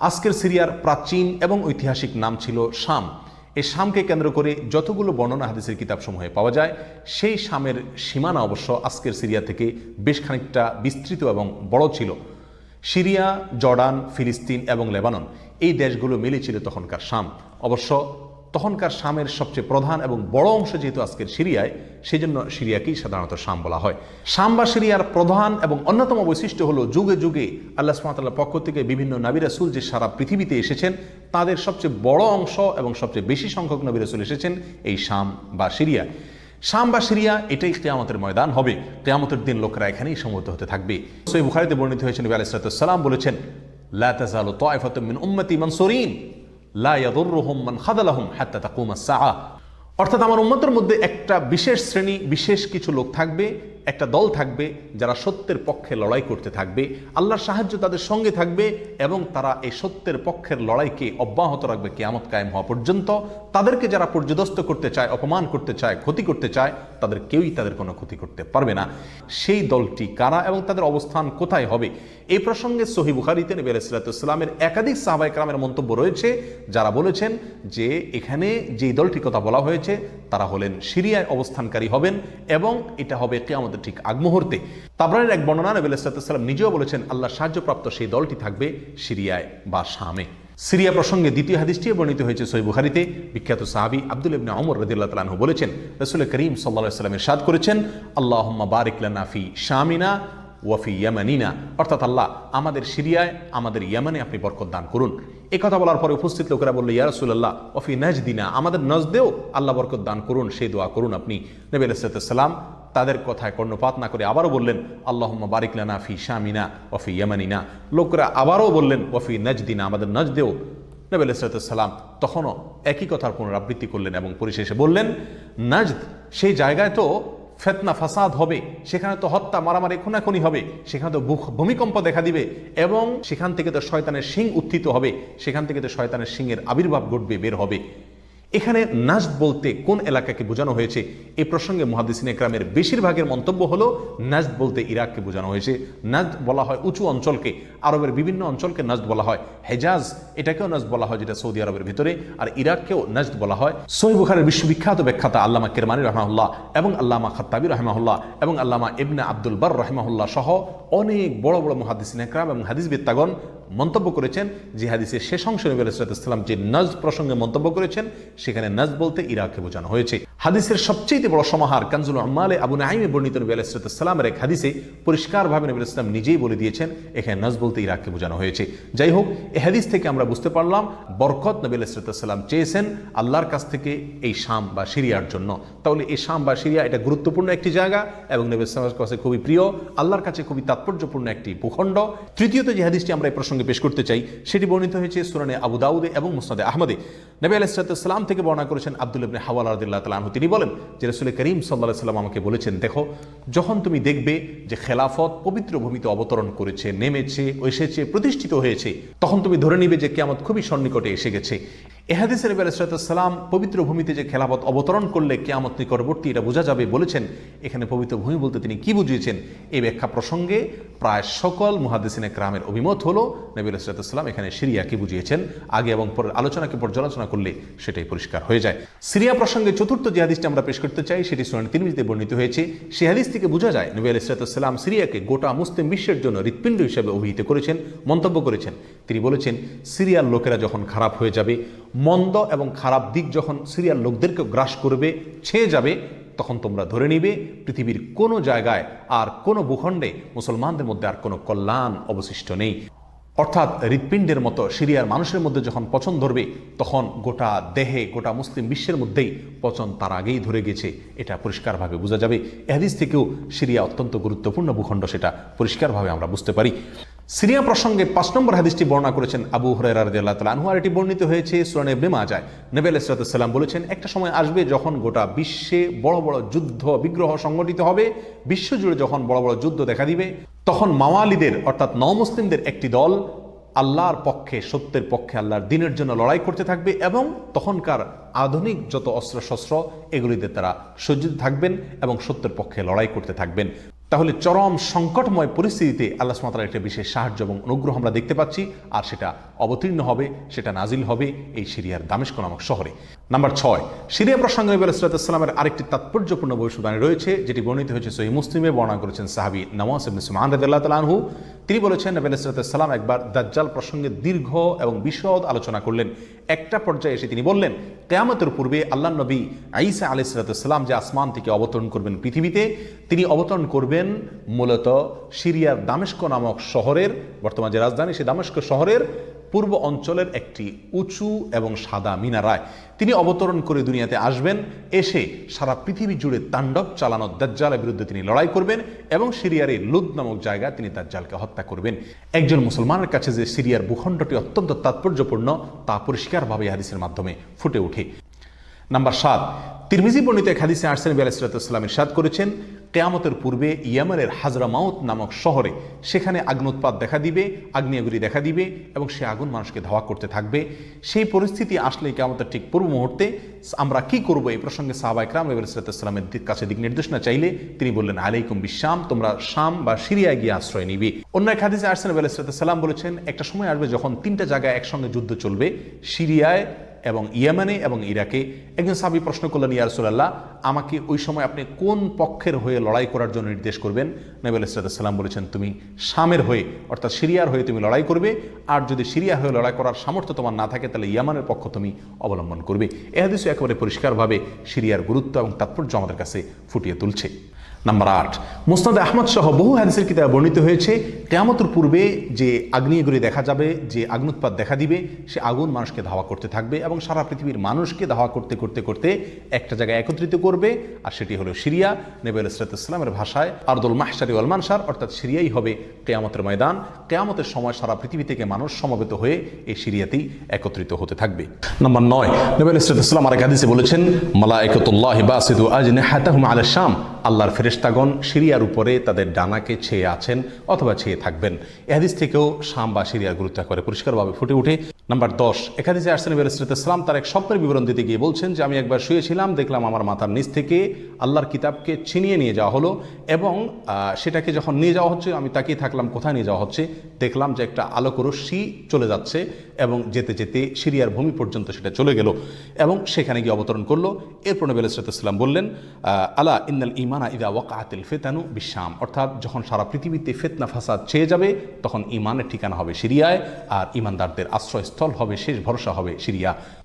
আজকের সিরিয়ার প্রাচীন এবং ঐতিহাসিক নাম ছিল শাম। এই শামকে কেন্দ্র করে যতগুলো বর্ণনা হাদিসের কিতাবসমূহে পাওয়া যায়, সেই শামের সীমানা অবশ্য আজকের সিরিয়া থেকে বেশ খানিকটা বিস্তৃত এবং বড় ছিল। সিরিয়া, জর্ডান, ফিলিস্তিন এবং লেবানন, এই দেশগুলো মিলে ছিল তখনকার শাম। অবশ্য তখনকার শামের সবচেয়ে প্রধান এবং বড় অংশ যেহেতু আজকের সিরিয়ায়, সেই জন্য সিরিয়াকেই সাধারণত শাম বলা হয়। শাম বা সিরিয়ার প্রধান এবং অন্যতম বৈশিষ্ট্য হলো যুগে যুগে আল্লাহ সুবহানাহু ওয়া তাআলার পক্ষ থেকে বিভিন্ন নবী রাসূল যে সারা পৃথিবীতে এসেছেন, তাদের সবচেয়ে বড় অংশ এবং সবচেয়ে বেশি সংখ্যক নবী রাসূল এসেছেন এই শাম বা সিরিয়া। শাম বা সিরিয়া এটাই কিয়ামতের ময়দান হবে। কিয়ামতের দিন লোকেরা এখানেই সমবেত হতে থাকবে। সহিহ বুখারীতে বর্ণিত হয়েছে, নবী আলাইহিস সালাম বলেছেন, লা তাযালু তায়ফাতুম মিন উম্মতি মানসুরিন লা ইয়াদুররুহুম মান খাযালাহুম হাত্তা তাকুম আস-সাআ। অর্থাৎ আমার উম্মতের মধ্যে একটা বিশেষ শ্রেণী, বিশেষ কিছু লোক থাকবে, একটা দল থাকবে যারা সত্যের পক্ষে লড়াই করতে থাকবে, আল্লাহর সাহায্য তাদের সঙ্গে থাকবে এবং তারা এই সত্যের পক্ষের লড়াইকে অব্যাহত রাখবে কিয়ামত কায়েম হওয়া পর্যন্ত। তাদেরকে যারা পর্যদস্ত করতে চায়, অপমান করতে চায়, ক্ষতি করতে চায়, তাদের কেউই তাদের কোনো ক্ষতি করতে পারবে না। সেই দলটি কারা এবং তাদের অবস্থান কোথায় হবে, এই প্রসঙ্গে সহিহ বুখারীতে নবী আলাইহিস সালামের একাধিক সাহাবায়ে কেরামের মন্তব্য রয়েছে, যারা বলেছেন যে এখানে যেই দলটির কথা বলা হয়েছে তারা হলেন সিরিয়ায় অবস্থানকারী হবেন এবং এটা হবে কিয়ামতের ঠিক আগ মুহূর্তে। তাবরানীর এক বর্ণনা, নবী আলাইহিস সালাম নিজেও বলেছেন আল্লাহর সাহায্যপ্রাপ্ত সেই দলটি থাকবে সিরিয়ায় বা শামে। সিরিয়া প্রসঙ্গে দ্বিতীয় হাদিসটি বর্ণিত হয়েছে সহিহ বুখারীতে। বিখ্যাত সাহাবী আব্দুল্লাহ ইবনে ওমর রাদিয়াল্লাহু তাআলা আনহু বলেছেন, রাসূল করিম সাল্লাল্লাহু আলাইহি ওয়াসাল্লাম ইরশাদ করেছেন, আল্লাহুম্মা বারিক লানা ফি শামিনা ওয়া ফি ইয়ামানিনা, অর্থাৎ আল্লাহ আমাদের সিরিয়ায়, আমাদের ইয়ামানে আপনি বরকত দান করুন। এই কথা বলার পরে উপস্থিত লোকেরা বলল, ইয়া রাসূলুল্লাহ ওয়া ফি নাজদিনা, আমাদের নজদেও আল্লাহ বরকত দান করুন, সেই দোয়া করুন আপনি। নবী আলাইহিস সালাম তাদের কথায় কর্ণপাত না করে আবারও বললেন, আল্লাহুম্মা বারিক লানা ফি শামিনা ওয়া ফি ইয়ামানিনা। লোকেরা আবারও বললেন, ওয়া ফি নাজদিনা, আমাদের নজদেও। নবী আলাইহিস সালাম তখনও একই কথার পুনরাবৃত্তি করলেন এবং পরিশেষে বললেন, নাজদ সেই জায়গায় তো ফিতনা ফাসাদ হবে, সেখানে তো হত্যা, মারামারি, খুনাখুনি হবে, সেখানে তো ভূমিকম্প দেখা দিবে এবং সেখান থেকে তো শয়তানের শিং উত্থিত হবে, সেখান থেকে তো শয়তানের শিংয়ের আবির্ভাব ঘটবে, বের হবে। এখানে নাজদ বলতে কোন এলাকাকে বোঝানো হয়েছে, এই প্রসঙ্গে মুহাদ্দিসিনে কেরামের বেশিরভাগের মন্তব্য হলো নাজদ বলতে ইরাককে বোঝানো হয়েছে। নাজদ বলা হয় উঁচু অঞ্চলকে, আরবের বিভিন্ন অঞ্চলকে নাজদ বলা হয়। হেজাজ এটাকেও নাজদ বলা হয়, যেটা সৌদি আরবের ভিতরে, আর ইরাককেও নাজদ বলা হয়। সহিহ বুখারীর বিশ্ববিখ্যাত ব্যাখ্যাতা আল্লামা কিরমানী রাহমাহুল্লাহ এবং আল্লামা খাত্তাবী রাহমাহুল্লাহ এবং আল্লামা ইবনে আব্দুল বার রাহমাহুল্লাহ সহ অনেক বড় বড় মুহাদ্দিসিনে কেরাম এবং হাদিসবিদগণ মন্তব্য করেছেন যে হাদিসের শেষ অংশে নবী আলাইহিস সালাম যে নাজদ প্রসঙ্গে মন্তব্য করেছেন, সেখানে নাজদ বলতে ইরাককে বোঝানো হয়েছে। হাদিসের সবচেয়ে বড় সমাহার কানজুল উম্মালে আবু নাঈমে বর্ণিত নবী আলাইহিস সালামের এক হাদিসে পরিষ্কারভাবে নবী আলাইহিস সালাম নিজেই বলে দিয়েছেন এখানে নাজদ বলতে ইরাককে বোঝানো হয়েছে। যাই হোক, এই হাদিস থেকে আমরা বুঝতে পারলাম বরকত নবী আলাইহিস সালাম চেয়েছেন আল্লাহর কাছ থেকে এই শাম বা সিরিয়ার জন্য। তাহলে এই শাম বা সিরিয়া এটা গুরুত্বপূর্ণ একটি জায়গা এবং নবী সাল্লাল্লাহু আলাইহি ওয়াসাল্লামের কাছে খুবই প্রিয়, আল্লাহর কাছে খুবই তাৎপর্যপূর্ণ একটি ভূখণ্ড। তৃতীয়ত যে হাদিসটি আমরা এই প্রসঙ্গে পেশ করতে চাই, সেটি বর্ণিত হয়েছে সুনানে আবু দাউদে এবং মুসনাদে আহমদে। নবী আলাইহিস সালাম থেকে বর্ণনা করেছেন আব্দুল্লাহ ইবনে হাওয়ালা রাদিয়াল্লাহু তাআলা আনহু, তিনি বলেন যে রাসূল করিম সাল্লাল্লাহু আলাইহি ওয়াসাল্লাম আমাকে বলেছেন, দেখো যখন তুমি দেখবে যে খেলাফত পবিত্র ভূমিতে অবতরণ করেছে, নেমেছে, এসেছে, প্রতিষ্ঠিত হয়েছে, তখন তুমি ধরে নিবে যে কিয়ামত খুবই সন্নিকটে এসে গেছে। এ হাদিসে নবী আলাইহিস সালাম পবিত্র ভূমিতে যে খেলাফত অবতরণ করলে কিয়ামত নিকটবর্তী এটা বোঝা যাবে বলেছেন। এখানে পবিত্র ভূমি বলতে তিনি কি বুঝিয়েছেন, এই ব্যাখ্যা প্রসঙ্গে প্রায় সকল মুহাদ্দিসিনে কেরামের অভিমত হলো নবী আলাইহিস সালাম এখানে সিরিয়াকে বুঝিয়েছেন। আগে এবং পরের আলোচনাকে পর্যালোচনা করলে সেটাই পরিষ্কার হয়ে যায়। সিরিয়া প্রসঙ্গে চতুর্থ যে হাদিসটি আমরা পেশ করতে চাই, সেটি সুনান তিরমিজিতে বর্ণিত হয়েছে। সেই হাদিস থেকে বোঝা যায় নবী আলাইহিস সালাম সিরিয়াকে গোটা মুসলিম বিশ্বের জন্য হৃৎপিণ্ড হিসেবে অভিহিত করেছেন, মন্তব্য করেছেন। তিনি বলেছেন, সিরিয়ার লোকেরা যখন খারাপ হয়ে যাবে, মন্দ এবং খারাপ দিক যখন সিরিয়ার লোকদেরকে গ্রাস করবে, ছেয়ে যাবে, তখন তোমরা ধরে নিবে পৃথিবীর কোনো জায়গায় আর কোনো ভূখণ্ডে মুসলমানদের মধ্যে আর কোনো কল্যাণ অবশিষ্ট নেই। অর্থাৎ হৃৎপিণ্ডের মতো সিরিয়ার মানুষের মধ্যে যখন পচন ধরবে, তখন গোটা দেহে, গোটা মুসলিম বিশ্বের মধ্যেই পচন তার আগেই ধরে গেছে, এটা পরিষ্কারভাবে বোঝা যাবে। এ হাদিস থেকেও সিরিয়া অত্যন্ত গুরুত্বপূর্ণ ভূখণ্ড, সেটা পরিষ্কারভাবে আমরা বুঝতে পারি। সিরিয়া প্রসঙ্গে 5 নম্বর হাদিসটি বর্ণনা করেছেন আবু হুরায়রা রাদিয়াল্লাহু তাআলা আনহু, আর এটি বর্ণিত হয়েছে সুনানে ইবনে মাজাহ। নবী আলাইহিস সালাম বলেছেন, একটা সময় আসবে যখন গোটা বিশ্বে বড় বড় যুদ্ধ বিগ্রহ সংগঠিত হবে, বিশ্বজুড়ে যখন বড় বড় যুদ্ধ দেখা দিবে, তখন মাওয়ালিদের অর্থাৎ নওমুসলিমদের একটি দল আল্লাহর পক্ষে, সত্যের পক্ষে, আল্লাহর দ্বীনের জন্য লড়াই করতে থাকবে এবং তখনকার আধুনিক যত অস্ত্রশস্ত্র এগুলিতে তারা সজ্জিত থাকবেন এবং সত্যের পক্ষে লড়াই করতে থাকবেন। তাহলে চরম সংকটময় পরিস্থিতিতে আল্লাহ সুবহানাহু ওয়া তাআলার একটা বিশেষ সাহায্য এবং অনুগ্রহ আমরা দেখতে পাচ্ছি, আর সেটা অবতীর্ণ হবে, সেটা নাজিল হবে এই সিরিয়ার দামেস্ক নামক শহরে। নাম্বার 6, সিরিয়া প্রসঙ্গে নবী আলাইহিস সালামের আরেকটি তাৎপর্যপূর্ণ ভবিষ্যদ্বাণী রয়েছে, যেটি বর্ণিত হয়েছে সহিহ মুসলিমে। বর্ণনা করেছেন সাহাবী নওয়াস ইবনে সুমআন রাদিয়াল্লাহু তাআলা আনহু। তিনি বলেছেন, নবী আলাইহিস সালাম একবার দাজ্জাল প্রসঙ্গে দীর্ঘ এবং বিশদ আলোচনা করলেন। একটা পর্যায়ে এসে তিনি বললেন, কিয়ামতের পূর্বে আল্লাহর নবী ঈসা আলাইহিস সালাম যে আসমান থেকে অবতরণ করবেন পৃথিবীতে, তিনি অবতরণ করবেন মূলত সিরিয়ার দামেস্ক নামক শহরের, বর্তমান যে রাজধানী সেই দামেস্ক শহরের পূর্ব অঞ্চলের একটি উঁচু এবং সাদা মিনারায় তিনি অবতরণ করে দুনিয়াতে আসবেন। এসে সারা পৃথিবী জুড়ে তাণ্ডব চালানো দাজ্জালের বিরুদ্ধে তিনি লড়াই করবেন এবং সিরিয়ার এই লুদ নামক জায়গায় তিনি দাজ্জালকে হত্যা করবেন। একজন মুসলমানের কাছে যে সিরিয়ার ভূখণ্ডটি অত্যন্ত তাৎপর্যপূর্ণ তা পরিষ্কারভাবে হাদিসের মাধ্যমে ফুটে ওঠে। নাম্বার 7, তিরমিজি বর্ণিত এক হাদিসে আসছেন নবী আলাইহিস সালাম ইরশাদ করেছেন, কিয়ামতের পূর্বে ইয়েমেনের হাজরামাউত নামক শহরে সেখানে আগ্নোৎপাত দেখা দিবে, আগ্নেয়গিরি দেখা দিবে এবং সে আগুন মানুষকে ধাওয়া করতে থাকবে। সেই পরিস্থিতি আসলে কিয়ামতের ঠিক পূর্ব মুহূর্তে আমরা কি করব, এই প্রসঙ্গে সাহাবা ইকরাম নবী আলাইহিস সালামের কাছে দিক নির্দেশনা চাইলে তিনি বললেন, আলাইকুম বিশাম, তোমরা শাম বা সিরিয়ায় গিয়ে আশ্রয় নিবে। অন্য এক হাদিসে আসছেন নবী আলাইহিস সালাম বলেছেন, একটা সময় আসবে যখন 3টা জায়গায় একসঙ্গে যুদ্ধ চলবে, সিরিয়ায় এবং ইয়েমেনে এবং ইরাকে। একজন সাহাবী প্রশ্ন করলেন, ইয়া রাসূলুল্লাহ, আমাকে ওই সময় আপনি কোন পক্ষের হয়ে লড়াই করার জন্য নির্দেশ করবেন? নবী আলাইহিস সালাম বলেছেন, তুমি শামের হয়ে অর্থাৎ সিরিয়ার হয়ে তুমি লড়াই করবে, আর যদি সিরিয়া হয়ে লড়াই করার সামর্থ্য তোমার না থাকে তাহলে ইয়েমেনের পক্ষ তুমি অবলম্বন করবে। এই হাদিসে একেবারে পরিষ্কারভাবে সিরিয়ার গুরুত্ব এবং তাৎপর্য আমাদের কাছে ফুটিয়ে তুলছে। নাম্বার 8, মুসনাদ আহমদ সহ বহু হাদিসের কিতাবে বর্ণিত হয়েছে, কিয়ামতের পূর্বে যে আগ্নেয়গিরি দেখা যাবে, যে আগ্নোৎপাত দেখা দিবে, সে আগুন মানুষকে ধাওয়া করতে থাকবে এবং সারা পৃথিবীর মানুষকে ধাওয়া করতে করতে করতে একটা জায়গায় একত্রিত করবে, আর সেটি হলো সিরিয়া। নবী আলাইহিস সালামের ভাষায় আরদুল মাহশারি ওয়াল মানশার, অর্থাৎ সিরিয়াই হবে কিয়ামতের ময়দান। কিয়ামতের সময় সারা পৃথিবী থেকে মানুষ সমবেত হয়ে এই সিরিয়াতেই একত্রিত হতে থাকবে। নাম্বার 9, নবী আলাইহিস সালাম আরেক হাদিসে বলেছেন, মালায়েকাতুল্লাহি বাসিতু আজনিহাতাহুম আলা শাম, আল্লাহর ফেরেশতাগণ সিরিয়ার উপরে তাদের ডানাকে ছেয়ে আছেন অথবা ছেয়ে থাকবেন। এই হাদিস থেকেও শাম বা সিরিয়ার গুরুত্ব করে পরিষ্কারভাবে ফুটে ওঠে। নাম্বার 10, এক হাদিসে আসছেন নবী আলাইহিস সালাম তার এক স্বপ্নের বিবরণ দিতে গিয়ে বলছেন যে, আমি একবার শুয়েছিলাম, দেখলাম আমার মাথার নিচ থেকে আল্লাহর কিতাবকে ছিনিয়ে নিয়ে যাওয়া হলো এবং সেটাকে যখন নিয়ে যাওয়া হচ্ছে আমি তাকিয়ে থাকলাম কোথায় নিয়ে যাওয়া হচ্ছে। দেখলাম যে একটা আলোক রশ্মি চলে যাচ্ছে এবং যেতে যেতে সিরিয়ার ভূমি পর্যন্ত সেটা চলে গেল এবং সেখানে গিয়ে অবতরণ করলো। এরপর নবী আলাইহিস সালাম বললেন, আলা ইন্নাল ঈমানা ইযা ওয়াকাআতিল ফিতানু বিশাম, অর্থাৎ যখন সারা পৃথিবীতে ফিতনা ফাসাদ ছেয়ে যাবে তখন ঈমানের ঠিকানা হবে সিরিয়ায়, আর ঈমানদারদের আশ্রয়স্থল হবে, শেষ ভরসা হবে সিরিয়া।